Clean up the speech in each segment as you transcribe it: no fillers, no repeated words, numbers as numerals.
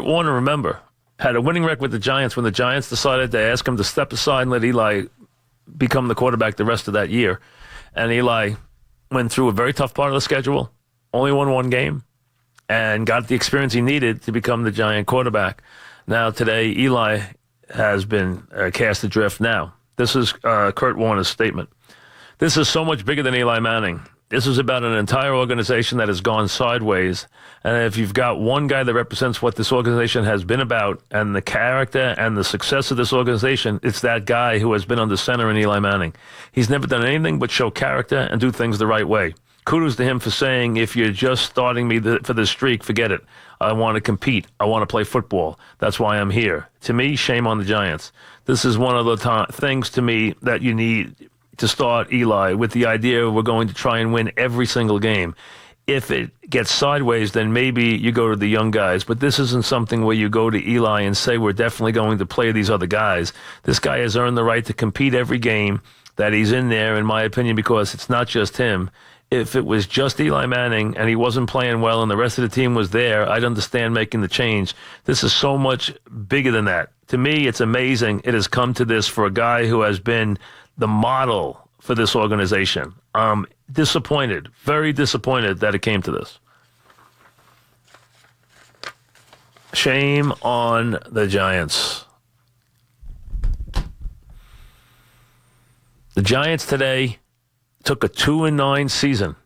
Kurt Warner, remember, had a winning record with the Giants when the Giants decided to ask him to step aside and let Eli become the quarterback the rest of that year. And Eli went through a very tough part of the schedule, only won one game, and got the experience he needed to become the Giant quarterback. Now, today, Eli has been cast adrift. Now, this is Kurt Warner's statement. This is so much bigger than Eli Manning. This is about an entire organization that has gone sideways. And if you've got one guy that represents what this organization has been about and the character and the success of this organization, it's that guy who has been under center in Eli Manning. He's never done anything but show character and do things the right way. Kudos to him for saying, if you're just starting me for this streak, forget it. I want to compete. I want to play football. That's why I'm here. To me, shame on the Giants. This is one of the things to me that you need to start Eli with the idea we're going to try and win every single game. If it gets sideways, then maybe you go to the young guys. But this isn't something where you go to Eli and say, we're definitely going to play these other guys. This guy has earned the right to compete every game that he's in there, in my opinion, because it's not just him. If it was just Eli Manning and he wasn't playing well and the rest of the team was there, I'd understand making the change. This is so much bigger than that. To me, it's amazing it has come to this for a guy who has been the model for this organization. I'm disappointed, very disappointed that it came to this. Shame on the Giants. The Giants today took a 2-9 season.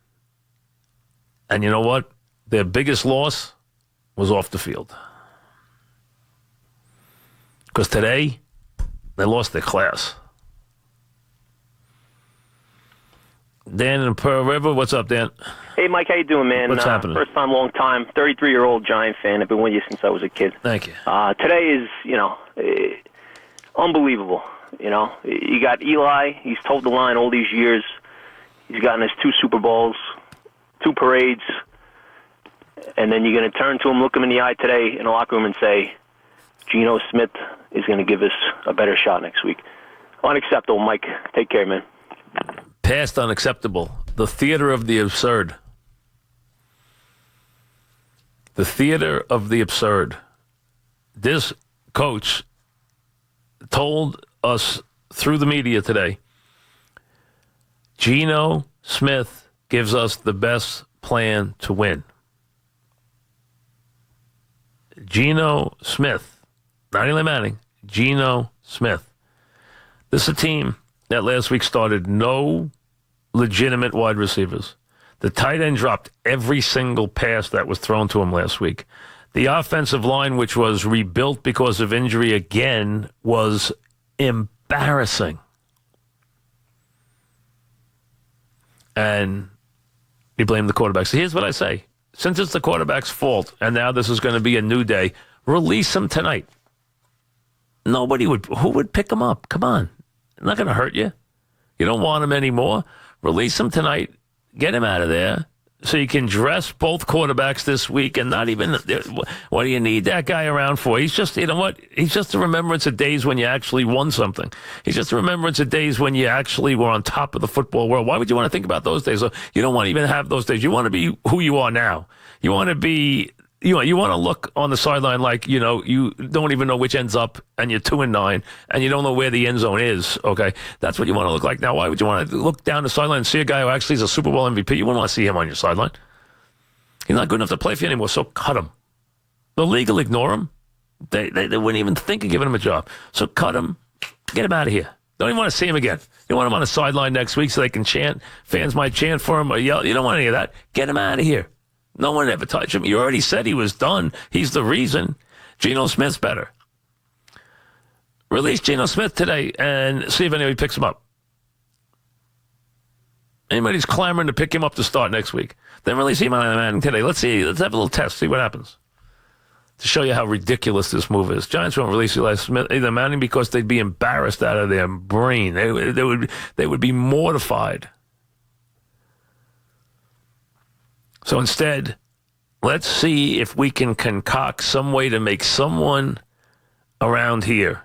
And you know what? Their biggest loss was off the field. Because today, they lost their class. Dan in Pearl River, what's up, Dan? Hey, Mike, how you doing, man? What's happening? First time, long time, 33-year-old Giant fan. I've been with you since I was a kid. Thank you. Today is, unbelievable. You got Eli. He's told the line all these years. He's gotten us 2 Super Bowls, 2 parades, and then you're going to turn to him, look him in the eye today in the locker room and say, Geno Smith is going to give us a better shot next week. Unacceptable, Mike. Take care, man. Past unacceptable. The theater of the absurd. The theater of the absurd. This coach told us through the media today, Geno Smith gives us the best plan to win. Geno Smith, not Eli Manning, Geno Smith. This is a team that last week started no legitimate wide receivers. The tight end dropped every single pass that was thrown to him last week. The offensive line, which was rebuilt because of injury again, was embarrassing. And you blame the quarterback. So here's what I say. Since it's the quarterback's fault, and now this is going to be a new day, release him tonight. Who would pick him up? Come on. It's not going to hurt you. You don't want him anymore. Release him tonight. Get him out of there so you can dress both quarterbacks this week and not even, what do you need that guy around for? He's just, you know what? He's just a remembrance of days when you actually won something. He's just a remembrance of days when you actually were on top of the football world. Why would you want to think about those days? You don't want to even have those days. You want to be who you are now. You want to be, you want to look on the sideline like, you don't even know which end's up and you're 2-9 and you don't know where the end zone is. Okay. That's what you want to look like. Now, why would you want to look down the sideline and see a guy who actually is a Super Bowl MVP? You wouldn't want to see him on your sideline. He's not good enough to play for you anymore. So cut him. The league will ignore him. They wouldn't even think of giving him a job. So cut him. Get him out of here. Don't even want to see him again. You want him on the sideline next week so they can chant. Fans might chant for him or yell. You don't want any of that. Get him out of here. No one ever touched him. You already said he was done. He's the reason. Geno Smith's better. Release Geno Smith today and see if anybody picks him up. Anybody's clamoring to pick him up to start next week. Then release Eli Manning today. Let's see. Let's have a little test. See what happens. To show you how ridiculous this move is. Giants won't release Eli Manning because they'd be embarrassed out of their brain. They would be mortified. So instead, let's see if we can concoct some way to make someone around here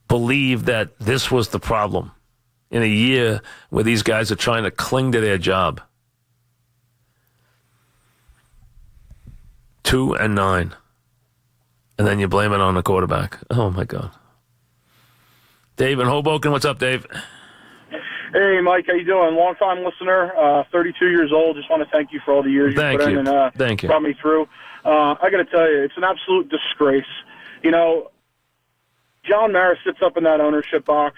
believe that this was the problem in a year where these guys are trying to cling to their job. 2-9. And then you blame it on the quarterback. Oh, my God. Dave in Hoboken. What's up, Dave? Hey, Mike, how you doing? Long-time listener, 32 years old. Just want to thank you for all the years you put in and Thank you. brought me through. I got to tell you, it's an absolute disgrace. You know, John Mara sits up in that ownership box,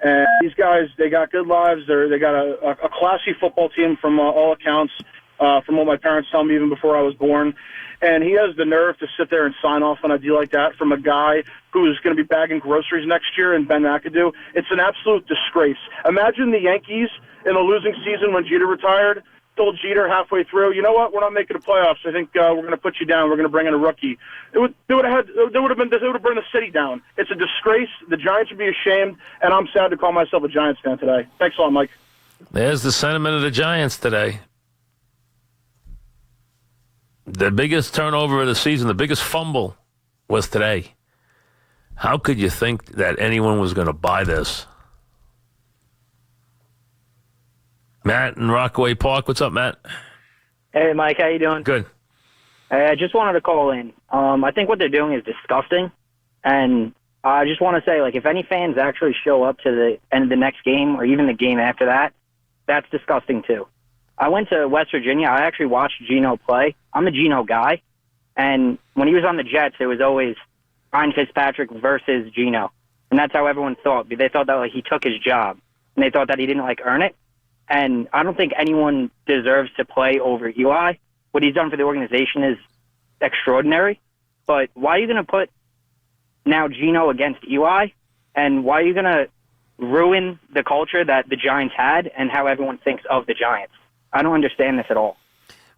and these guys, they got good lives. They got a classy football team from all accounts, from what my parents tell me even before I was born. And he has the nerve to sit there and sign off on a deal like that from a guy who is going to be bagging groceries next year and Ben McAdoo. It's an absolute disgrace. Imagine the Yankees in the losing season when Jeter retired, told Jeter halfway through, you know what, we're not making the playoffs. I think we're going to put you down. We're going to bring in a rookie. They would have burned the city down. It's a disgrace. The Giants would be ashamed, and I'm sad to call myself a Giants fan today. Thanks a lot, Mike. There's the sentiment of the Giants today. The biggest turnover of the season, the biggest fumble was today. How could you think that anyone was going to buy this? Matt in Rockaway Park. What's up, Matt? Hey, Mike. How you doing? Good. I just wanted to call in. I think what they're doing is disgusting. And I just want to say, like, if any fans actually show up to the end of the next game or even the game after that, that's disgusting, too. I went to West Virginia. I actually watched Geno play. I'm a Geno guy. And when he was on the Jets, it was always Ryan Fitzpatrick versus Geno. And that's how everyone thought. They thought that, like, he took his job. And they thought that he didn't, like, earn it. And I don't think anyone deserves to play over Eli. What he's done for the organization is extraordinary. But why are you going to put now Geno against Eli? And why are you going to ruin the culture that the Giants had and how everyone thinks of the Giants? I don't understand this at all.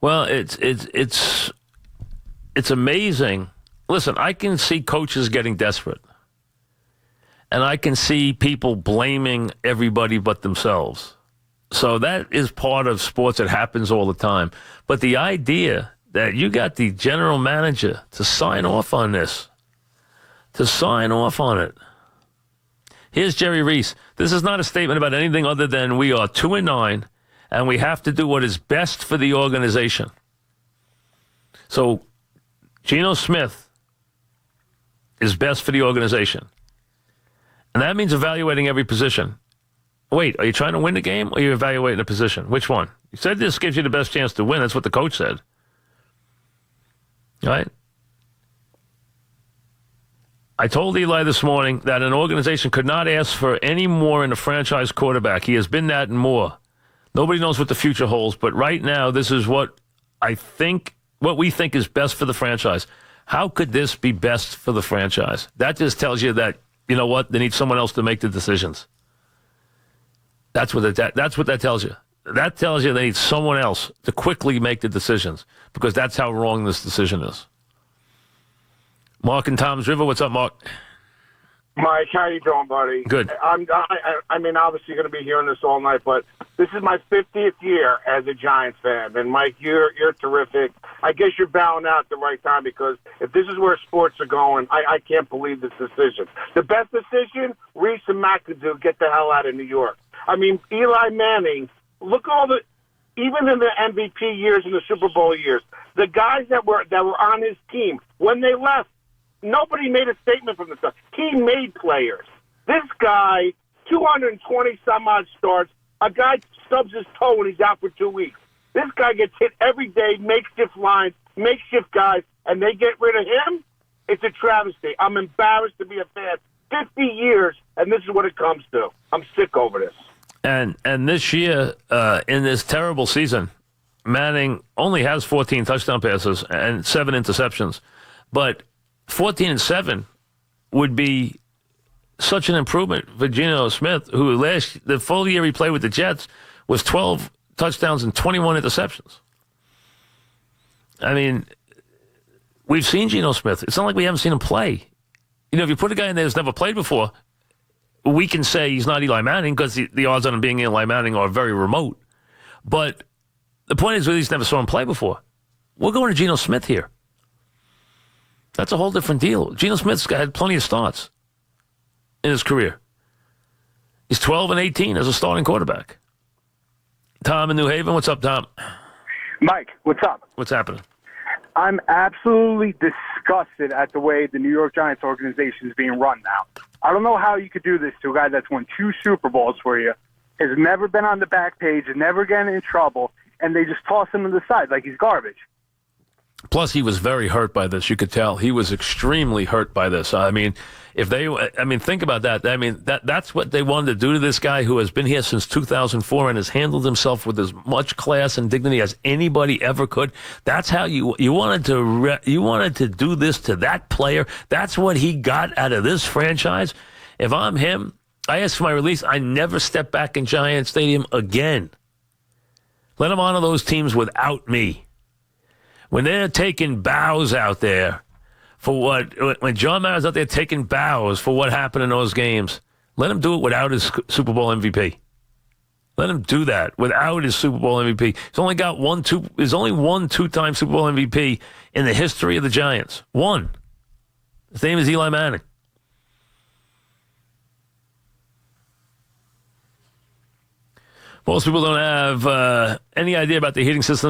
Well, it's amazing. Listen, I can see coaches getting desperate. And I can see people blaming everybody but themselves. So that is part of sports. It happens all the time. But the idea that you got the general manager to sign off on this, to sign off on it. Here's Jerry Reese. This is not a statement about anything other than we are 2-9, and we have to do what is best for the organization. So Geno Smith is best for the organization. And that means evaluating every position. Wait, are you trying to win the game or are you evaluating a position? Which one? You said this gives you the best chance to win. That's what the coach said. All right? I told Eli this morning that an organization could not ask for any more in a franchise quarterback. He has been that and more. Nobody knows what the future holds, but right now this is what we think is best for the franchise. How could this be best for the franchise? That just tells you that, you know what, they need someone else to make the decisions. That's what that tells you. That tells you they need someone else to quickly make the decisions because that's how wrong this decision is. Mark in Tom's River. What's up, Mark? Mike, how you doing, buddy? Good. I mean, obviously you're going to be hearing this all night, but this is my 50th year as a Giants fan. And, Mike, you're terrific. I guess you're bowing out at the right time because if this is where sports are going, I can't believe this decision. The best decision, Reese and McAdoo get the hell out of New York. I mean, Eli Manning, look even in the MVP years and the Super Bowl years, the guys that were on his team, when they left, nobody made a statement from the start. He made players. This guy, 220-some-odd starts, a guy stubs his toe when he's out for 2 weeks. This guy gets hit every day, makeshift lines, makeshift guys, and they get rid of him? It's a travesty. I'm embarrassed to be a fan. 50 years, and this is what it comes to. I'm sick over this. And this year, in this terrible season, Manning only has 14 touchdown passes and 7 interceptions. But 14-7 would be such an improvement for Geno Smith, who the full year he played with the Jets was 12 touchdowns and 21 interceptions. I mean, we've seen Geno Smith. It's not like we haven't seen him play. You know, if you put a guy in there who's never played before, we can say he's not Eli Manning because the odds on him being Eli Manning are very remote. But the point is, we at least never saw him play before. We're going to Geno Smith here. That's a whole different deal. Geno Smith's had plenty of starts in his career. He's 12-18 as a starting quarterback. Tom in New Haven, what's up, Tom? Mike, what's up? What's happening? I'm absolutely disgusted at the way the New York Giants organization is being run now. I don't know how you could do this to a guy that's won 2 Super Bowls for you, has never been on the back page, and never getting in trouble, and they just toss him to the side like he's garbage. Plus, he was very hurt by this. You could tell he was extremely hurt by this. I mean, think about that. I mean, that's what they wanted to do to this guy who has been here since 2004 and has handled himself with as much class and dignity as anybody ever could. That's how you wanted to do this to that player. That's what he got out of this franchise. If I'm him, I ask for my release. I never step back in Giant Stadium again. Let him honor those teams without me. When they're taking bows out there for when John Mara's out there taking bows for what happened in those games, let him do it without his Super Bowl MVP. Let him do that without his Super Bowl MVP. There's only one 2-time Super Bowl MVP in the history of the Giants. One. His name is Eli Manning. Most people don't have any idea about the heating system